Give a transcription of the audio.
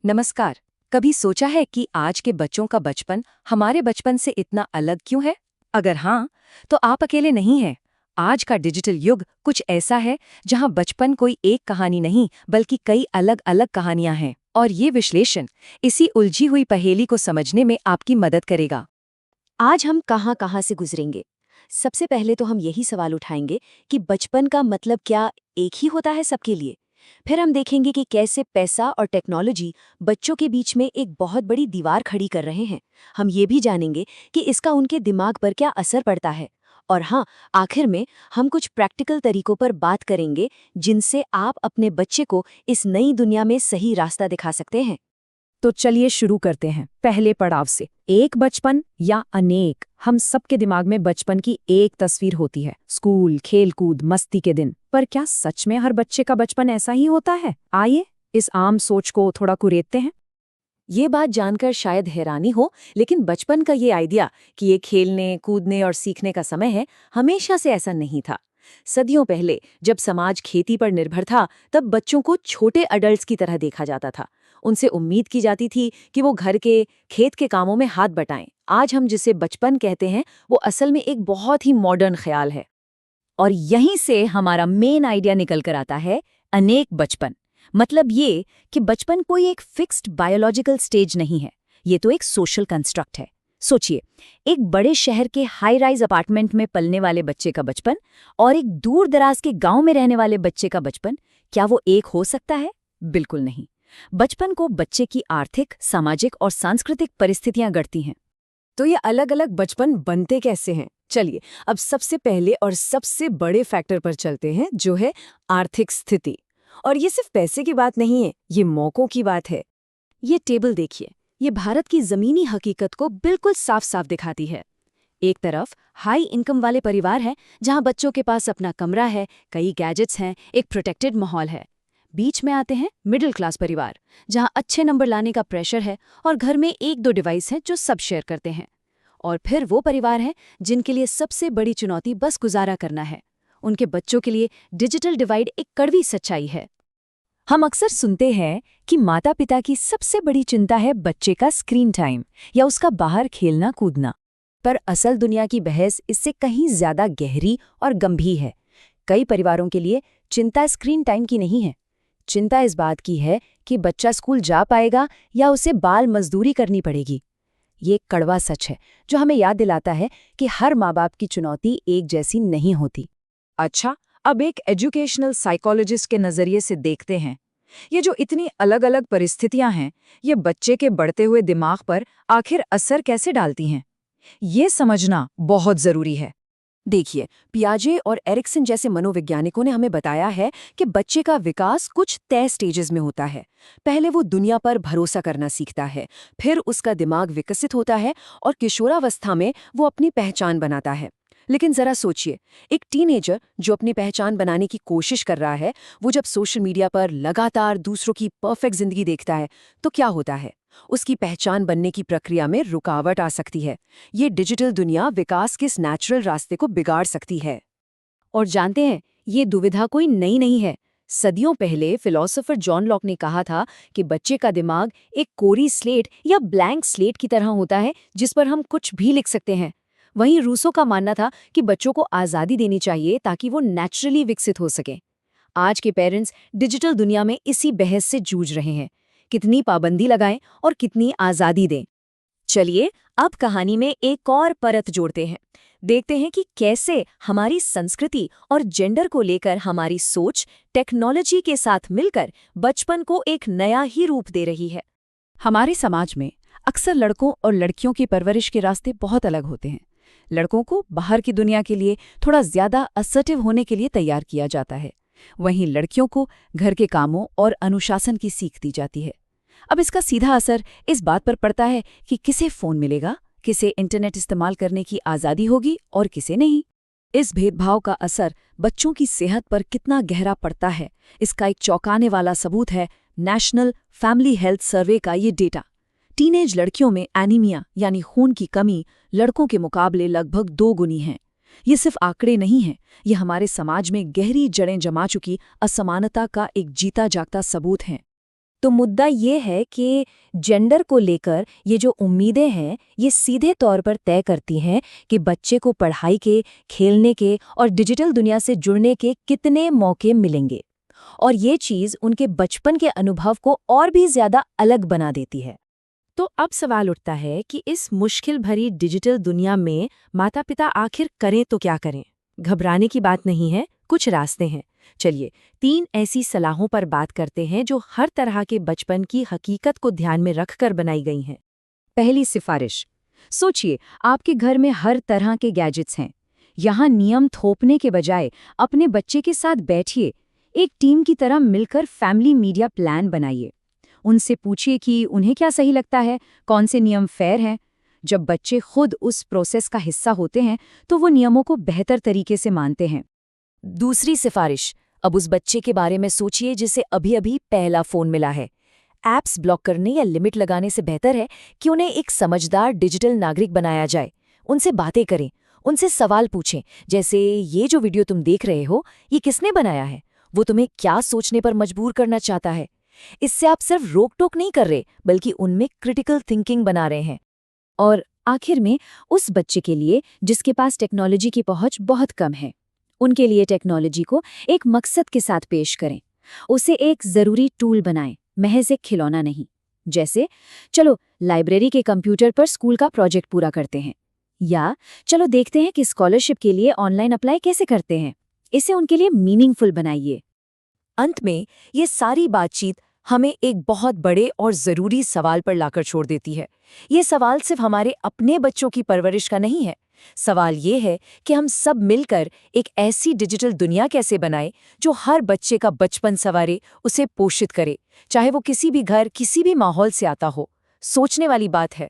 नमस्कार। कभी सोचा है कि आज के बच्चों का बचपन हमारे बचपन से इतना अलग क्यों है? अगर हाँ, तो आप अकेले नहीं हैं। आज का डिजिटल युग कुछ ऐसा है जहां बचपन कोई एक कहानी नहीं बल्कि कई अलग-अलग कहानियां हैं। और ये विश्लेषण इसी उलझी हुई पहेली को समझने में आपकी मदद करेगा। आज हम कहाँ कहाँ से गुजरेंगे। सबसे पहले तो हम यही सवाल उठाएंगे कि बचपन का मतलब क्या एक ही होता है सबके लिए। फिर हम देखेंगे कि कैसे पैसा और टेक्नोलॉजी बच्चों के बीच में एक बहुत बड़ी दीवार खड़ी कर रहे हैं। हम ये भी जानेंगे कि इसका उनके दिमाग पर क्या असर पड़ता है। और हाँ, आखिर में हम कुछ प्रैक्टिकल तरीकों पर बात करेंगे जिनसे आप अपने बच्चे को इस नई दुनिया में सही रास्ता दिखा सकते हैं। तो चलिए शुरू करते हैं पहले पड़ाव से। एक बचपन या अनेक। हम सबके दिमाग में बचपन की एक तस्वीर होती है, स्कूल, खेलकूद, मस्ती के दिन। पर क्या सच में हर बच्चे का बचपन ऐसा ही होता है? आइए इस आम सोच को थोड़ा कुरेदते हैं। ये बात जानकर शायद हैरानी हो, लेकिन बचपन का ये आइडिया कि ये खेलने, कूदने और सीखने का समय है, हमेशा से ऐसा नहीं था। सदियों पहले जब समाज खेती पर निर्भर था, तब बच्चों को छोटे अडल्ट्स की तरह देखा जाता था। उनसे उम्मीद की जाती थी कि वो घर के, खेत के कामों में हाथ बटाएं। आज हम जिसे बचपन कहते हैं, वो असल में एक बहुत ही मॉडर्न ख्याल है। और यहीं से हमारा मेन आइडिया निकल कर आता है, अनेक बचपन। मतलब ये कि बचपन कोई एक फिक्स्ड बायोलॉजिकल स्टेज नहीं है, ये तो एक सोशल कंस्ट्रक्ट है। सोचिए, एक बड़े शहर के हाई राइज अपार्टमेंट में पलने वाले बच्चे का बचपन और एक दूर दराज के गांव में रहने वाले बच्चे का बचपन, क्या वो एक हो सकता है? बिल्कुल नहीं। बचपन को बच्चे की आर्थिक, सामाजिक और सांस्कृतिक परिस्थितियां गढ़ती हैं। तो ये अलग-अलग बचपन बनते कैसे हैं? चलिए, अब सबसे पहले और सबसे बड़े फैक्टर पर चलते हैं, जो है आर्थिक स्थिति। और ये सिर्फ पैसे की बात नहीं है, ये मौकों की बात है। ये टेबल देखिए, ये भारत की ज़मीनी हकीकत को बिल्कुल साफ-साफ दिखाती है। एक तरफ हाई इनकम वाले परिवार हैं, जहां बच्चों के पास अपना कमरा है, कई गैजेट्स हैं, एक प्रोटेक्टेड माहौल है। बीच में आते हैं मिडिल क्लास परिवार, जहां अच्छे नंबर लाने का प्रेशर है और घर में एक दो डिवाइस हैं जो सब शेयर करते हैं। और फिर वो परिवार हैं जिनके लिए सबसे बड़ी चुनौती बस गुजारा करना है। उनके बच्चों के लिए डिजिटल डिवाइड एक कड़वी सच्चाई है। हम अक्सर सुनते हैं कि माता-पिता की सबसे बड़ी चिंता है बच्चे का स्क्रीन टाइम या उसका बाहर खेलना कूदना। पर असल दुनिया की बहस इससे कहीं ज्यादा गहरी और गंभीर है। कई परिवारों के लिए चिंता स्क्रीन टाइम की नहीं है। चिंता इस बात की है कि बच्चा स्कूल जा पाएगा या उसे बाल मजदूरी करनी पड़ेगी। ये एक कड़वा सच है जो हमें याद दिलाता है कि हर माँ बाप की चुनौती एक जैसी नहीं होती। अच्छा, अब एक एजुकेशनल साइकोलॉजिस्ट के नजरिए से देखते हैं। ये जो इतनी अलग-अलग परिस्थितियां हैं, ये बच्चे के बढ़ते हुए दिमाग पर आखिर असर कैसे डालती हैं? ये समझना बहुत जरूरी है। देखिए, पियाजे और एरिक्सन जैसे मनोवैज्ञानिकों ने हमें बताया है कि बच्चे का विकास कुछ तय स्टेजेस में होता है। पहले वो दुनिया पर भरोसा करना सीखता है, फिर उसका दिमाग विकसित होता है और किशोरावस्था में वो अपनी पहचान बनाता है। लेकिन जरा सोचिए, एक टीनेजर जो अपनी पहचान बनाने की कोशिश कर रहा है, वो जब सोशल मीडिया पर लगातार दूसरों की परफेक्ट जिंदगी देखता है, तो क्या होता है? उसकी पहचान बनने की प्रक्रिया में रुकावट आ सकती है। ये डिजिटल दुनिया विकास के इस नेचुरल रास्ते को बिगाड़ सकती है। और जानते हैं, ये दुविधा कोई नई नहीं है। सदियों पहले फिलोसोफर जॉन लॉक ने कहा था कि बच्चे का दिमाग एक कोरी स्लेट या ब्लैंक स्लेट की तरह होता है, जिस पर हम कुछ भी लिख सकते हैं। वहीं रूसो का मानना था कि बच्चों को आज़ादी देनी चाहिए ताकि वो नेचुरली विकसित हो सकें। आज के पेरेंट्स डिजिटल दुनिया में इसी बहस से जूझ रहे हैं। कितनी पाबंदी लगाएं और कितनी आज़ादी दें? चलिए, अब कहानी में एक और परत जोड़ते हैं। देखते हैं कि कैसे हमारी संस्कृति और जेंडर को लेकर हमारी सोच टेक्नोलॉजी के साथ मिलकर बचपन को एक नया ही रूप दे रही है। हमारे समाज में अक्सर लड़कों और लड़कियों की परवरिश के रास्ते बहुत अलग होते हैं। लड़कों को बाहर की दुनिया के लिए थोड़ा ज्यादा असर्टिव होने के लिए तैयार किया जाता है, वहीं लड़कियों को घर के कामों और अनुशासन की सीख दी जाती है। अब इसका सीधा असर इस बात पर पड़ता है कि किसे फोन मिलेगा, किसे इंटरनेट इस्तेमाल करने की आज़ादी होगी और किसे नहीं। इस भेदभाव का असर बच्चों की सेहत पर कितना गहरा पड़ता है, इसका एक चौंकाने वाला सबूत है नेशनल फैमिली हेल्थ सर्वे का ये डेटा। टीनेज लड़कियों में एनीमिया यानी खून की कमी लड़कों के मुकाबले लगभग 2 गुनी है। ये सिर्फ आंकड़े नहीं हैं, ये हमारे समाज में गहरी जड़ें जमा चुकी असमानता का एक जीता जागता सबूत है। तो मुद्दा ये है कि जेंडर को लेकर ये जो उम्मीदें हैं ये सीधे तौर पर तय करती हैं कि बच्चे को पढ़ाई के, खेलने के और डिजिटल दुनिया से जुड़ने के कितने मौके मिलेंगे। और ये चीज़ उनके बचपन के अनुभव को और भी ज़्यादा अलग बना देती है। तो अब सवाल उठता है कि इस मुश्किल भरी डिजिटल दुनिया में माता-पिता आखिर करें तो क्या करें? घबराने की बात नहीं है, कुछ रास्ते हैं। चलिए 3 ऐसी सलाहों पर बात करते हैं जो हर तरह के बचपन की हकीकत को ध्यान में रखकर बनाई गई हैं। पहली सिफारिश। सोचिए, आपके घर में हर तरह के गैजेट्स हैं। यहाँ नियम थोपने के बजाय अपने बच्चे के साथ बैठिए, एक टीम की तरह मिलकर फैमिली मीडिया प्लान बनाइए। उनसे पूछिए कि उन्हें क्या सही लगता है, कौन से नियम फेयर हैं। जब बच्चे खुद उस प्रोसेस का हिस्सा होते हैं तो वो नियमों को बेहतर तरीके से मानते हैं। दूसरी सिफारिश, अब उस बच्चे के बारे में सोचिए जिसे अभी-अभी पहला फ़ोन मिला है। ऐप्स ब्लॉक करने या लिमिट लगाने से बेहतर है कि उन्हें एक समझदार डिजिटल नागरिक बनाया जाए। उनसे बातें करें, उनसे सवाल पूछें, जैसे ये जो वीडियो तुम देख रहे हो, ये किसने बनाया है? वो तुम्हें क्या सोचने पर मजबूर करना चाहता है? इससे आप सिर्फ रोक-टोक नहीं कर रहे, बल्कि उनमें क्रिटिकल थिंकिंग बना रहे हैं। और आखिर में उस बच्चे के लिए जिसके पास टेक्नोलॉजी की पहुंच बहुत कम है, उनके लिए टेक्नोलॉजी को एक मकसद के साथ पेश करें। उसे एक ज़रूरी टूल बनाएं, महज एक खिलौना नहीं। जैसे, चलो लाइब्रेरी के कंप्यूटर पर स्कूल का प्रोजेक्ट पूरा करते हैं, या चलो देखते हैं कि स्कॉलरशिप के लिए ऑनलाइन अप्लाई कैसे करते हैं। इसे उनके लिए मीनिंगफुल बनाइए। अंत में ये सारी बातचीत हमें एक बहुत बड़े और ज़रूरी सवाल पर लाकर छोड़ देती है। ये सवाल सिर्फ हमारे अपने बच्चों की परवरिश का नहीं है। सवाल ये है कि हम सब मिलकर एक ऐसी डिजिटल दुनिया कैसे बनाएं जो हर बच्चे का बचपन संवारे, उसे पोषित करे, चाहे वो किसी भी घर, किसी भी माहौल से आता हो। सोचने वाली बात है।